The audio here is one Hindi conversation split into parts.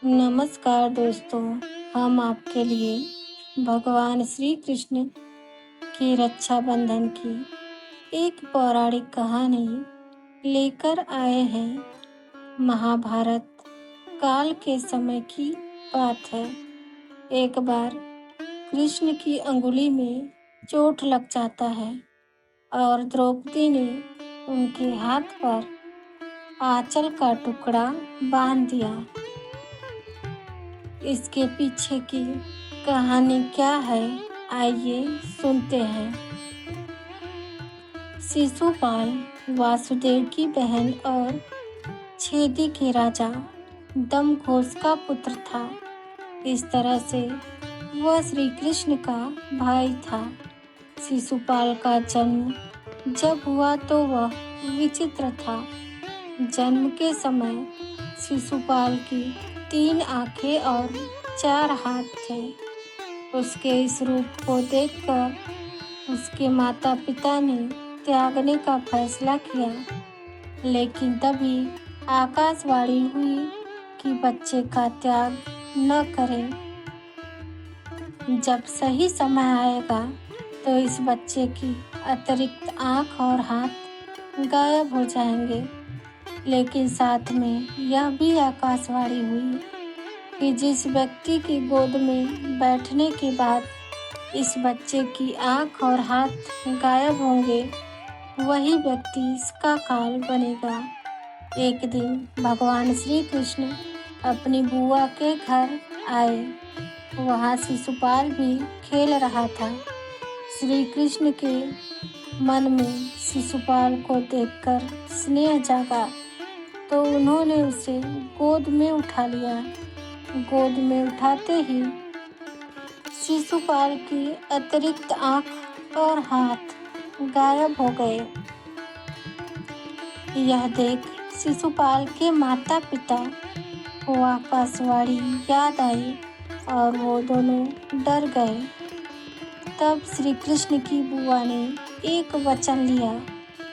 नमस्कार दोस्तों, हम आपके लिए भगवान श्री कृष्ण की रक्षाबंधन की एक पौराणिक कहानी लेकर आए हैं। महाभारत काल के समय की बात है। एक बार कृष्ण की अंगुली में चोट लग जाता है और द्रौपदी ने उनके हाथ पर आंचल का टुकड़ा बांध दिया। इसके पीछे की कहानी क्या है, आइए सुनते हैं। शिशुपाल वासुदेव की बहन और छेदी के राजा दमघोष का पुत्र था। इस तरह से वह श्री कृष्ण का भाई था। शिशुपाल का जन्म जब हुआ तो वह विचित्र था। जन्म के समय शिशुपाल की 3 आंखें और 4 हाथ थे। उसके इस रूप को देखकर उसके माता पिता ने त्यागने का फैसला किया, लेकिन तभी आकाशवाणी हुई कि बच्चे का त्याग न करें। जब सही समय आएगा तो इस बच्चे की अतिरिक्त आंख और हाथ गायब हो जाएंगे। लेकिन साथ में यह भी आकाशवाणी हुई कि जिस व्यक्ति की गोद में बैठने के बाद इस बच्चे की आंख और हाथ गायब होंगे, वही व्यक्ति इसका काल बनेगा। एक दिन भगवान श्री कृष्ण अपनी बुआ के घर आए। वहाँ शिशुपाल भी खेल रहा था। श्री कृष्ण के मन में शिशुपाल को देखकर स्नेह जागा, तो उन्होंने उसे गोद में उठा लिया। गोद में उठाते ही शिशुपाल की अतिरिक्त आंख और हाथ गायब हो गए। यह देख शिशुपाल के माता पिता को आकाशवाणी याद आई और वो दोनों डर गए। तब श्री कृष्ण की बुआ ने एक वचन लिया।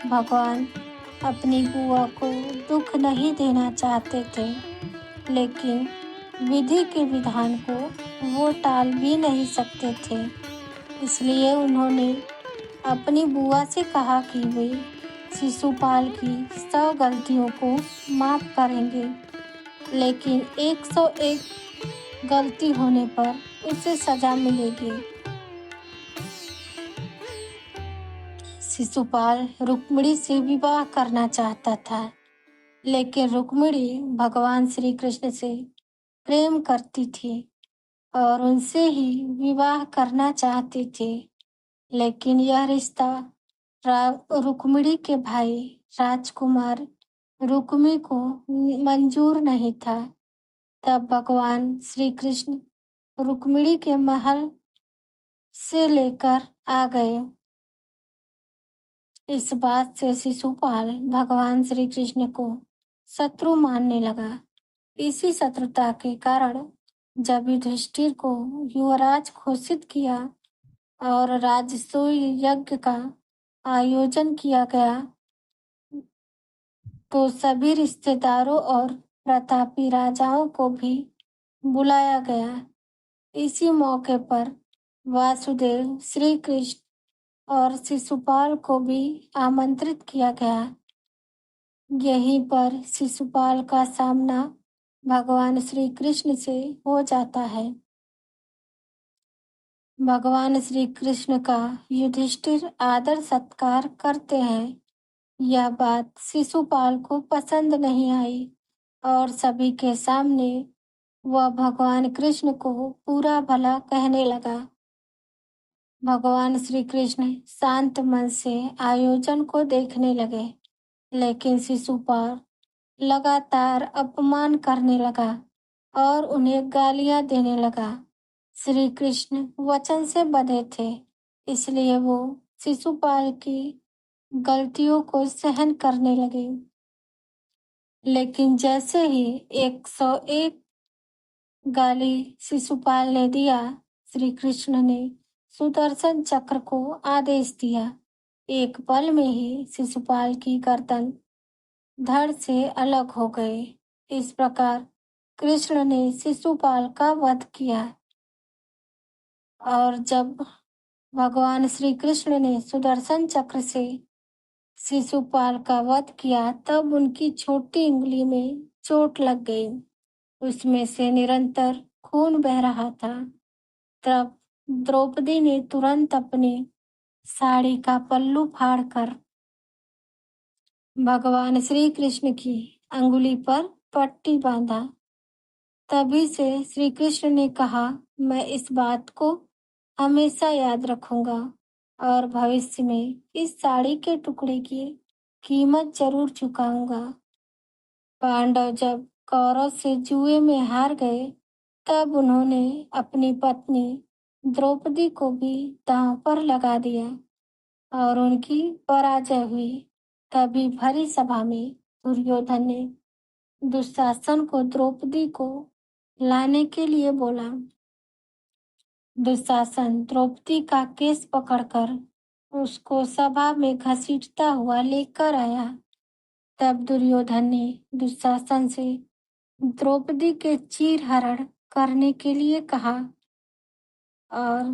भगवान अपनी बुआ को दुख नहीं देना चाहते थे, लेकिन विधि के विधान को वो टाल भी नहीं सकते थे। इसलिए उन्होंने अपनी बुआ से कहा कि वे शिशुपाल की 100 गलतियों को माफ करेंगे, लेकिन 101 गलती होने पर उसे सजा मिलेगी। शिशुपाल रुक्मिणी से विवाह करना चाहता था, लेकिन रुक्मिणी भगवान श्री कृष्ण से प्रेम करती थी और उनसे ही विवाह करना चाहती थी। लेकिन यह रिश्ता रुक्मिणी के भाई राजकुमार रुक्मी को मंजूर नहीं था। तब भगवान श्री कृष्ण रुक्मिणी के महल से लेकर आ गए। इस बात से शिशुपाल भगवान श्री कृष्ण को शत्रु मानने लगा। इसी शत्रुता के कारण जब युधिष्ठिर को युवराज घोषित किया और राजसूय यज्ञ का आयोजन किया गया, तो सभी रिश्तेदारों और प्रतापी राजाओं को भी बुलाया गया। इसी मौके पर वासुदेव, श्री कृष्ण और शिशुपाल को भी आमंत्रित किया गया। यहीं पर शिशुपाल का सामना भगवान श्री कृष्ण से हो जाता है। भगवान श्री कृष्ण का युधिष्ठिर आदर सत्कार करते हैं। यह बात शिशुपाल को पसंद नहीं आई और सभी के सामने वह भगवान कृष्ण को पूरा भला कहने लगा। भगवान श्री कृष्ण शांत मन से आयोजन को देखने लगे, लेकिन शिशुपाल लगातार अपमान करने लगा और उन्हें गालियां देने लगा। श्री कृष्ण वचन से बंधे थे, इसलिए वो शिशुपाल की गलतियों को सहन करने लगे। लेकिन जैसे ही 101 गाली शिशुपाल ने दिया, श्री कृष्ण ने सुदर्शन चक्र को आदेश दिया। एक पल में ही शिशुपाल की गर्दन धड़ से अलग हो गई। इस प्रकार कृष्ण ने शिशुपाल का वध किया। और जब भगवान श्री कृष्ण ने सुदर्शन चक्र से शिशुपाल का वध किया तब उनकी छोटी उंगली में चोट लग गई। उसमें से निरंतर खून बह रहा था। तब द्रौपदी ने तुरंत अपने साड़ी का पल्लू फाड़कर भगवान श्री कृष्ण की अंगुली पर पट्टी बांधा। तभी से श्री कृष्ण ने कहा, मैं इस बात को हमेशा याद रखूंगा और भविष्य में इस साड़ी के टुकड़े की कीमत जरूर चुकाऊंगा। पांडव जब कौरव से जुए में हार गए तब उन्होंने अपनी पत्नी द्रौपदी को भी दांव पर लगा दिया और उनकी पराजय हुई। तभी भरी सभा में दुर्योधन ने दुशासन को द्रौपदी को लाने के लिए बोला। दुशासन द्रौपदी का केस पकड़कर उसको सभा में घसीटता हुआ लेकर आया। तब दुर्योधन ने दुशासन से द्रौपदी के चीरहरण करने के लिए कहा और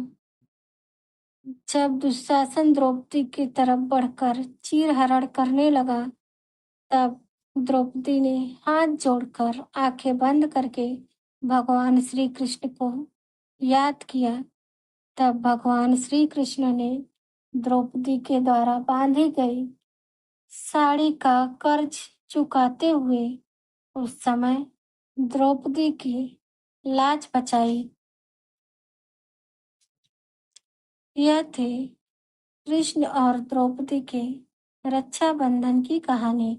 जब दुशासन द्रौपदी की तरफ बढ़कर चीरहरण करने लगा तब द्रौपदी ने हाथ जोड़कर आंखें बंद करके भगवान श्री कृष्ण को याद किया। तब भगवान श्री कृष्ण ने द्रौपदी के द्वारा बांधी गई साड़ी का कर्ज चुकाते हुए उस समय द्रौपदी की लाज बचाई। यह थी कृष्ण और द्रौपदी के रक्षाबंधन की कहानी।